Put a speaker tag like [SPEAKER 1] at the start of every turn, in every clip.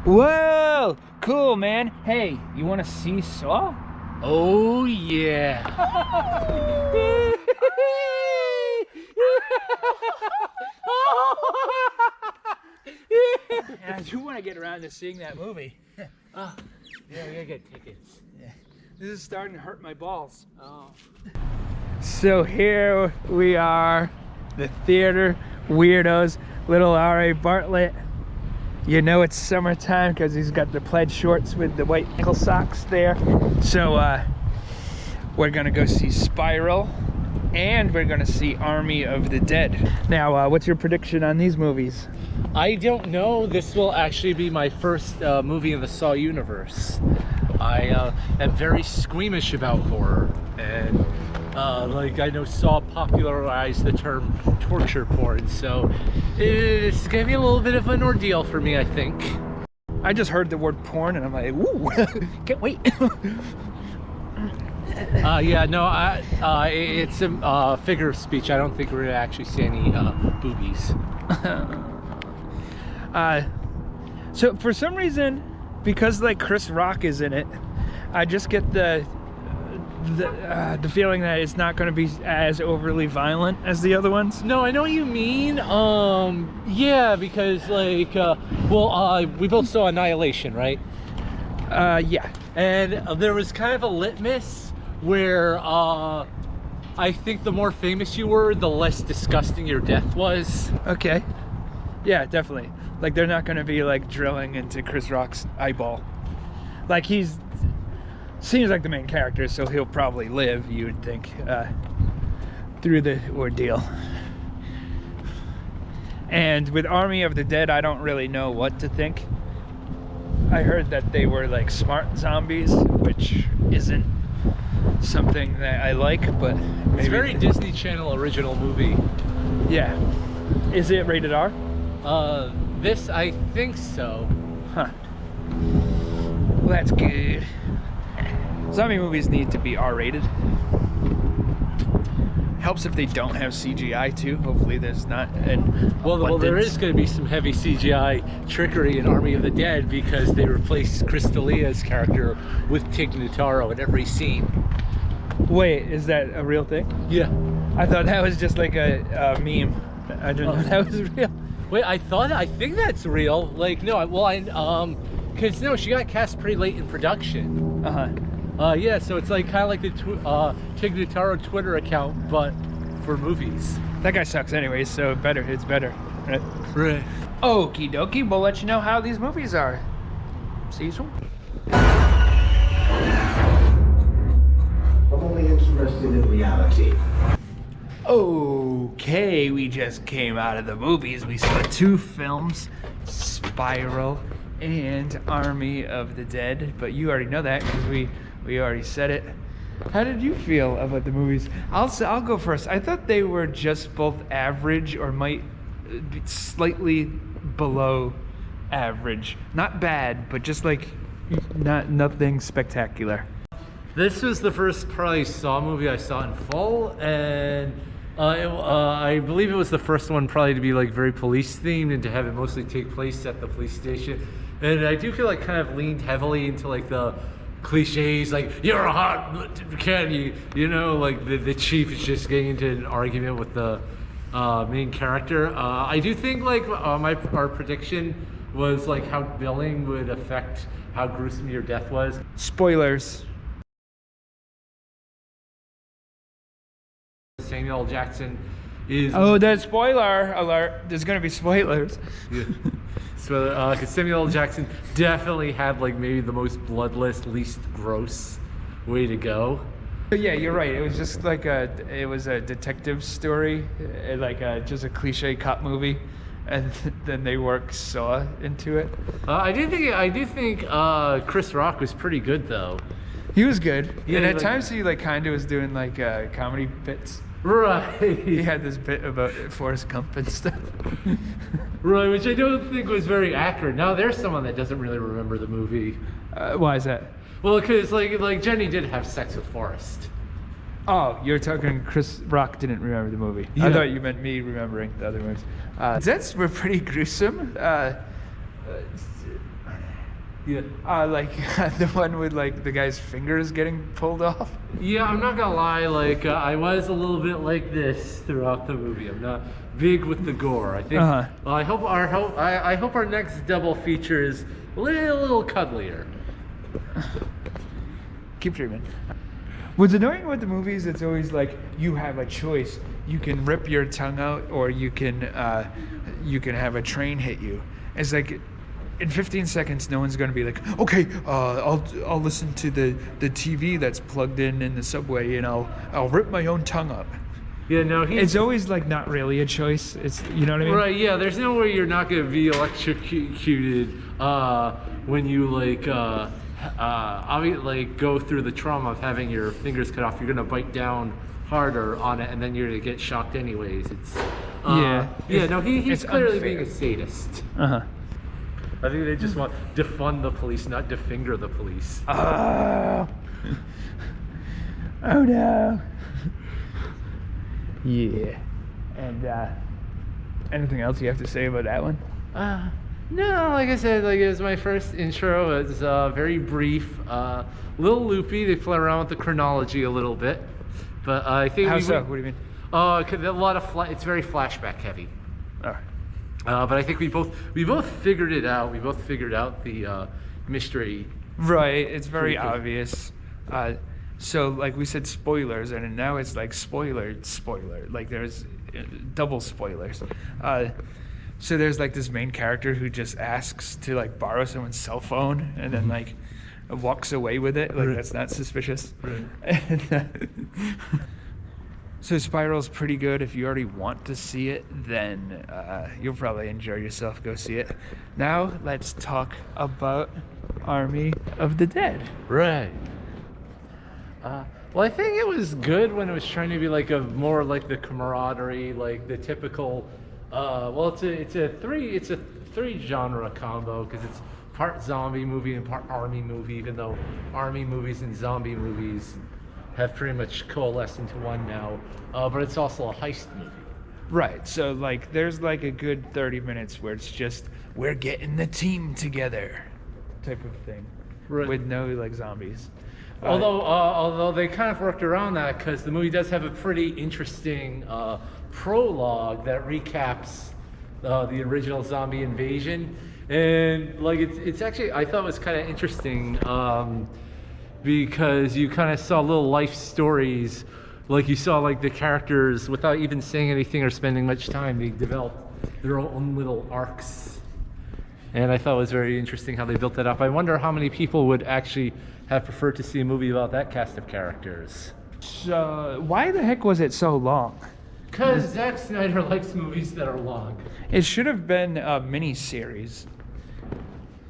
[SPEAKER 1] Whoa! Cool, man. Hey, you want to see Saw?
[SPEAKER 2] Oh, yeah.
[SPEAKER 1] I do want to get around to seeing that movie.
[SPEAKER 2] Oh, yeah, we gotta get tickets.
[SPEAKER 1] Yeah. This is starting to hurt my balls.
[SPEAKER 2] Oh.
[SPEAKER 1] So here we are, the theater, Weirdos, little R.A. Bartlett. You know it's summertime because he's got the plaid shorts with the white ankle socks there. So we're gonna go see Spiral, and we're gonna see Army of the Dead. Now, what's your prediction on these movies?
[SPEAKER 2] I don't know. This will actually be my first movie in the Saw universe. I am very squeamish about horror, and like I know Saw popularized the term torture porn, so it's gonna be a little bit of an ordeal for me, I think.
[SPEAKER 1] I just heard the word porn and I'm like, ooh, can't wait.
[SPEAKER 2] Yeah, no, it's a figure of speech. I don't think we're gonna actually see any boobies.
[SPEAKER 1] So for some reason, because like Chris Rock is in it, I just get the feeling that it's not going to be as overly violent as the other ones.
[SPEAKER 2] No, I know what you mean. Yeah, because like, we both saw Annihilation, right?
[SPEAKER 1] Yeah.
[SPEAKER 2] And there was kind of a litmus where I think the more famous you were, the less disgusting your death was.
[SPEAKER 1] Okay. Yeah, definitely. Like they're not going to be like drilling into Chris Rock's eyeball. Like seems like the main character, so he'll probably live, you would think, through the ordeal. And with Army of the Dead, I don't really know what to think. I heard that they were like smart zombies, which isn't something that I like, but maybe
[SPEAKER 2] it's very Disney Channel original movie.
[SPEAKER 1] Yeah. Is it rated R?
[SPEAKER 2] This, I think so.
[SPEAKER 1] Huh. Well, that's good. Zombie movies need to be R-rated. Helps if they don't have CGI too. Hopefully there's not an
[SPEAKER 2] well, there is going to be some heavy CGI trickery in Army of the Dead because they replaced Chris D'Elia's character with Tig Notaro in every scene.
[SPEAKER 1] Wait, is that a real thing?
[SPEAKER 2] Yeah.
[SPEAKER 1] I thought that was just like a meme. I didn't know that was real.
[SPEAKER 2] Wait, I think that's real. Like, no, because no, she got cast pretty late in production. Yeah, so it's like kind of like the Tig Notaro Twitter account, but for movies.
[SPEAKER 1] That guy sucks anyways, so it's better.
[SPEAKER 2] Right.
[SPEAKER 1] Okie dokie, we'll let you know how these movies are. See you soon.
[SPEAKER 3] I'm only interested in reality.
[SPEAKER 1] Okay, we just came out of the movies. We saw two films, Spiral and Army of the Dead, but you already know that because we already said it. How did you feel about the movies? I'll go first. I thought they were just both average or might be slightly below average. Not bad, but just like nothing spectacular.
[SPEAKER 2] This was the first probably Saw movie I saw in full, and I believe it was the first one probably to be like very police themed and to have it mostly take place at the police station. And I do feel like kind of leaned heavily into like the cliches, like you're a hot can you know, like the chief is just getting into an argument with the main character. I do think like our prediction was like how billing would affect how gruesome your death was.
[SPEAKER 1] Spoilers.
[SPEAKER 2] Samuel L. Jackson is...
[SPEAKER 1] Oh, that's spoiler alert. There's gonna be spoilers.
[SPEAKER 2] Yeah. So, because Samuel L. Jackson definitely had like maybe the most bloodless, least gross way to go.
[SPEAKER 1] Yeah, you're right. It was just like it was a detective story, like just a cliche cop movie, and then they work Saw into it.
[SPEAKER 2] I do think Chris Rock was pretty good though.
[SPEAKER 1] He was good,
[SPEAKER 2] yeah,
[SPEAKER 1] and at times he like kind of was doing like comedy bits.
[SPEAKER 2] Right.
[SPEAKER 1] He had this bit about Forrest Gump and stuff.
[SPEAKER 2] Right, which I don't think was very accurate. Now there's someone that doesn't really remember the movie.
[SPEAKER 1] Why is that?
[SPEAKER 2] Well, because like Jenny did have sex with Forrest.
[SPEAKER 1] Oh, you're talking Chris Rock didn't remember the movie.
[SPEAKER 2] Yeah.
[SPEAKER 1] I thought you meant me remembering the other ones. Deaths were pretty gruesome.
[SPEAKER 2] Yeah.
[SPEAKER 1] Like the one with like the guy's fingers getting pulled off.
[SPEAKER 2] Yeah, I'm not gonna lie. Like I was a little bit like this throughout the movie. I'm not big with the gore. I think. I hope our next double feature is a little cuddlier.
[SPEAKER 1] Keep dreaming. What's annoying with the movies, it's always like you have a choice. You can rip your tongue out, or you can have a train hit you. It's like in 15 seconds, no one's going to be like, okay, I'll listen to the TV that's plugged in the subway, and I'll rip my own tongue up.
[SPEAKER 2] Yeah, no,
[SPEAKER 1] it's always like not really a choice. It's, you know what I mean?
[SPEAKER 2] Right. Yeah. There's no way you're not going to be electrocuted when you like go through the trauma of having your fingers cut off. You're going to bite down harder on it, and then you're going to get shocked anyways. It's he's clearly
[SPEAKER 1] unfair.
[SPEAKER 2] being a sadist.
[SPEAKER 1] Uh-huh.
[SPEAKER 2] I think they just want to defund the police, not definger the police.
[SPEAKER 1] Oh no. Yeah. And anything else you have to say about that one?
[SPEAKER 2] No, like I said, like it was my first intro. It's very brief, little loopy. They play around with the chronology a little bit, but I think.
[SPEAKER 1] How so? What do you mean?
[SPEAKER 2] A lot of it's very flashback heavy.
[SPEAKER 1] Oh.
[SPEAKER 2] But I think we both figured it out. We both figured out the mystery.
[SPEAKER 1] Right. It's very obvious. So like we said, spoilers, and now it's like spoiler. Like there's double spoilers. So there's like this main character who just asks to like borrow someone's cell phone, and then like walks away with it. Like that's not suspicious.
[SPEAKER 2] Right.
[SPEAKER 1] So Spiral's pretty good. If you already want to see it, then you'll probably enjoy yourself. Go see it. Now let's talk about Army of the Dead.
[SPEAKER 2] Right. Well, I think it was good when it was trying to be like a more like the camaraderie, like the typical. It's a three genre combo because it's part zombie movie and part army movie. Even though army movies and zombie movies have pretty much coalesced into one now, but it's also a heist movie.
[SPEAKER 1] Right. So like, there's like a good 30 minutes where it's just we're getting the team together, type of thing,
[SPEAKER 2] Right.
[SPEAKER 1] with no like zombies.
[SPEAKER 2] Although they kind of worked around that because the movie does have a pretty interesting prologue that recaps the original zombie invasion, and like it's actually I thought it was kind of interesting because you kind of saw little life stories, like you saw like the characters without even saying anything or spending much time, they developed their own little arcs, and I thought it was very interesting how they built that up. I wonder how many people would actually have preferred to see a movie about that cast of characters.
[SPEAKER 1] So why the heck was it so long?
[SPEAKER 2] Because Zack Snyder likes movies that are long.
[SPEAKER 1] It should have been a mini-series.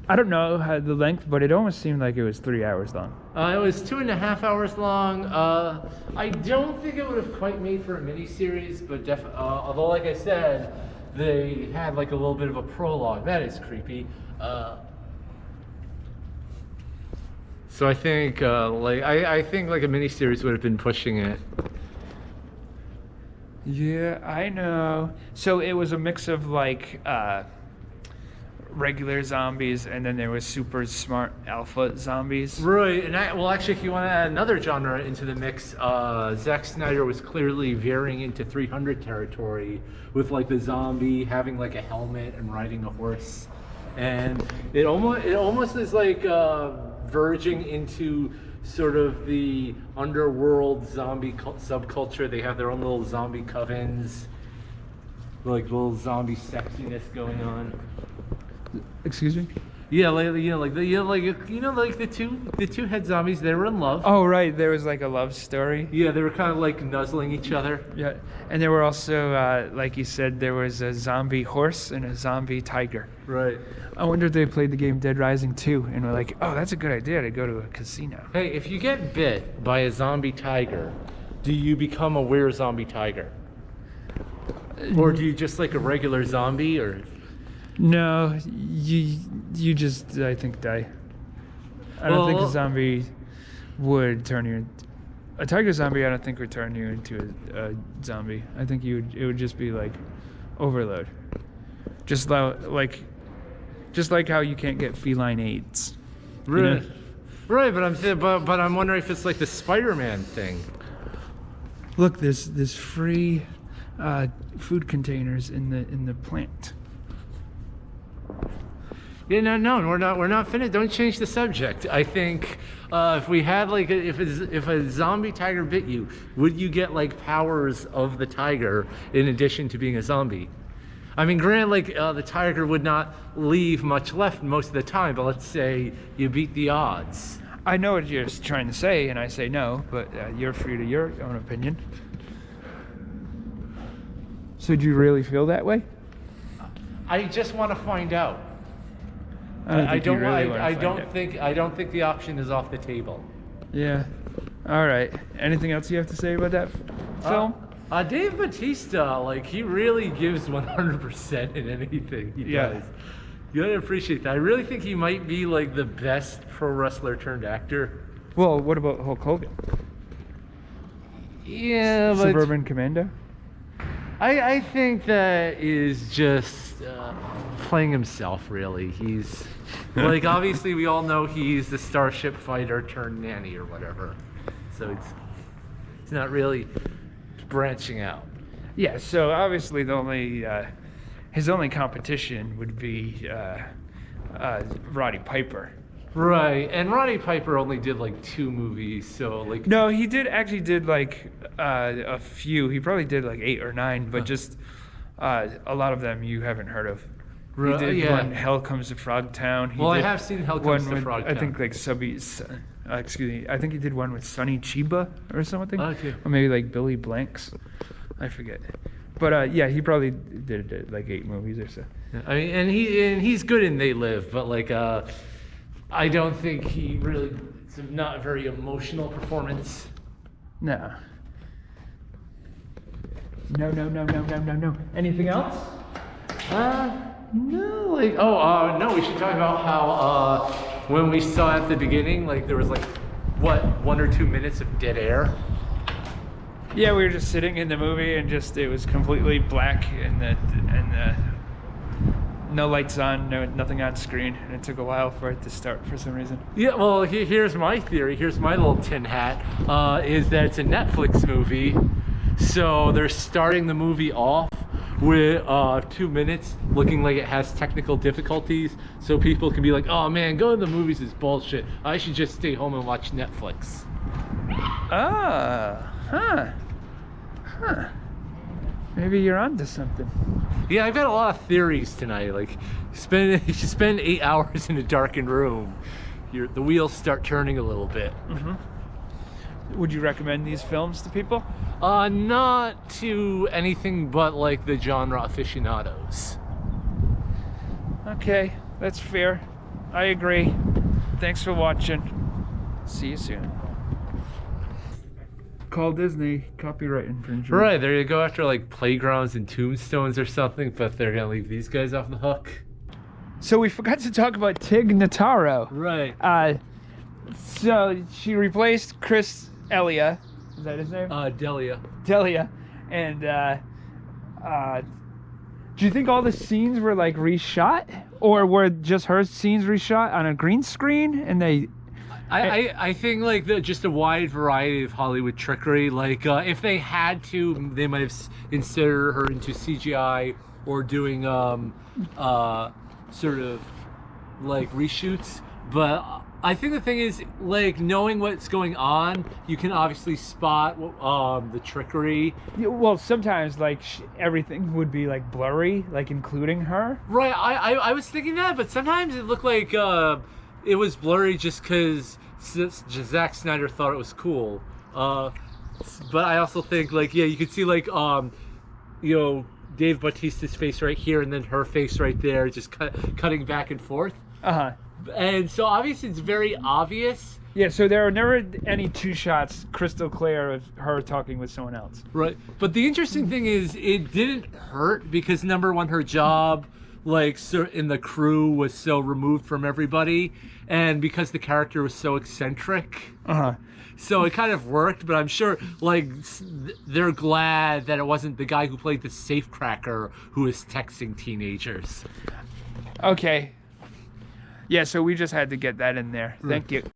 [SPEAKER 1] I don't know how the length, but it almost seemed like it was 3 hours long.
[SPEAKER 2] It was 2.5 hours long. I don't think it would have quite made for a miniseries, but although, like I said, they had like a little bit of a prologue. That is creepy. So I think I think like a miniseries would have been pushing it.
[SPEAKER 1] Yeah, I know. So it was a mix of like regular zombies, and then there was super smart alpha zombies.
[SPEAKER 2] Right, and actually, if you want to add another genre into the mix, Zack Snyder was clearly veering into 300 territory with like the zombie having like a helmet and riding a horse, and it almost is like verging into sort of the underworld zombie subculture. They have their own little zombie covens, like little zombie sexiness going on.
[SPEAKER 1] Excuse me?
[SPEAKER 2] Yeah, like the two head zombies. They were in love.
[SPEAKER 1] Oh, right. There was like a love story.
[SPEAKER 2] Yeah, they were kind of like nuzzling each other.
[SPEAKER 1] Yeah, and there were also, like you said, there was a zombie horse and a zombie tiger.
[SPEAKER 2] Right.
[SPEAKER 1] I wonder if they played the game Dead Rising 2 and were like, oh, that's a good idea to go to a casino.
[SPEAKER 2] Hey, if you get bit by a zombie tiger, do you become a were zombie tiger? Or do you just like a regular zombie, or?
[SPEAKER 1] No, you just, I think, die. I don't think a zombie would turn you into... A tiger zombie, I don't think would turn you into a zombie. I think it would just be like overload. Just like how you can't get feline AIDS.
[SPEAKER 2] Right. Right, but I'm wondering if it's like the Spider-Man thing.
[SPEAKER 1] Look, there's free food containers in the plant.
[SPEAKER 2] Yeah, no, we're not finished. Don't change the subject. I think if we had like if a zombie tiger bit you, would you get like powers of the tiger in addition to being a zombie? I mean, granted, like the tiger would not leave much left most of the time, but let's say you beat the odds.
[SPEAKER 1] I know what you're trying to say, and I say no, but you're free to your own opinion. So do you really feel that way?
[SPEAKER 2] I just want to find out. I don't think the option is off the table.
[SPEAKER 1] Yeah. All right. Anything else you have to say about that film?
[SPEAKER 2] Dave Bautista, like he really gives 100% in anything he does. You gotta appreciate that. I really think he might be like the best pro wrestler turned actor.
[SPEAKER 1] Well, what about Hulk Hogan?
[SPEAKER 2] Yeah, but
[SPEAKER 1] Suburban Commando?
[SPEAKER 2] I think that is just playing himself, really. He's like, obviously we all know he's the Starship Fighter turned nanny or whatever. So it's not really branching out.
[SPEAKER 1] Yeah, so obviously his only competition would be Roddy Piper.
[SPEAKER 2] Right, and Roddy Piper only did like 2 movies, so like...
[SPEAKER 1] No, he did like a few. He probably did like 8 or 9, but just a lot of them you haven't heard of. He did one, Hell Comes to Frogtown.
[SPEAKER 2] I have seen Hell Comes to Frogtown.
[SPEAKER 1] I think like excuse me, I think he did one with Sonny Chiba or something.
[SPEAKER 2] Okay.
[SPEAKER 1] Or maybe like Billy Blanks. I forget. But yeah, he probably did like 8 movies or so.
[SPEAKER 2] I mean, and he's good in They Live, but like I don't think he really. It's not a very emotional performance.
[SPEAKER 1] No. No. Anything else?
[SPEAKER 2] No. Like no. We should talk about how when we saw at the beginning, like there was like what 1 or 2 minutes of dead air.
[SPEAKER 1] Yeah, we were just sitting in the movie and it was completely black and the no lights on, nothing on screen, and it took a while for it to start for some reason. Yeah, well,
[SPEAKER 2] here's my theory. Here's my little tin hat. Is that it's a Netflix movie, so they're starting the movie off with 2 minutes looking like it has technical difficulties, so people can be like, oh man, going to the movies is bullshit. I should just stay home and watch Netflix.
[SPEAKER 1] Maybe you're onto something.
[SPEAKER 2] Yeah, I've got a lot of theories tonight. Like, if you spend 8 hours in a darkened room, the wheels start turning a little bit.
[SPEAKER 1] Mm-hmm. Would you recommend these films to people?
[SPEAKER 2] Not to anything but like the genre aficionados.
[SPEAKER 1] Okay, that's fair. I agree. Thanks for watching. See you soon. Call Disney, copyright infringement.
[SPEAKER 2] Right, there you go after like Playgrounds and Tombstones or something, but they're gonna leave these guys off the hook.
[SPEAKER 1] So we forgot to talk about Tig Notaro.
[SPEAKER 2] Right.
[SPEAKER 1] So she replaced Chris Elia. Is that his name?
[SPEAKER 2] Delia.
[SPEAKER 1] And do you think all the scenes were like reshot, or were just her scenes reshot on a green screen and they?
[SPEAKER 2] I think like just a wide variety of Hollywood trickery. Like if they had to, they might have inserted her into CGI or doing sort of like reshoots. But I think the thing is, like, knowing what's going on, you can obviously spot the trickery.
[SPEAKER 1] Yeah, well, sometimes like everything would be like blurry, like including her.
[SPEAKER 2] Right. I was thinking that, but sometimes it looked like it was blurry just because Zack Snyder thought it was cool. But I also think, like, yeah, you could see, like, you know, Dave Bautista's face right here and then her face right there, just cutting back and forth.
[SPEAKER 1] Uh-huh.
[SPEAKER 2] And so obviously it's very obvious.
[SPEAKER 1] Yeah, so there are never any 2 shots crystal clear of her talking with someone else.
[SPEAKER 2] Right. But the interesting thing is it didn't hurt because, number one, her job, like, in the crew was so removed from everybody, and because the character was so eccentric.
[SPEAKER 1] Uh-huh.
[SPEAKER 2] So it kind of worked, but I'm sure, like, they're glad that it wasn't the guy who played the safecracker who was texting teenagers.
[SPEAKER 1] Okay. Yeah, so we just had to get that in there. Thank you.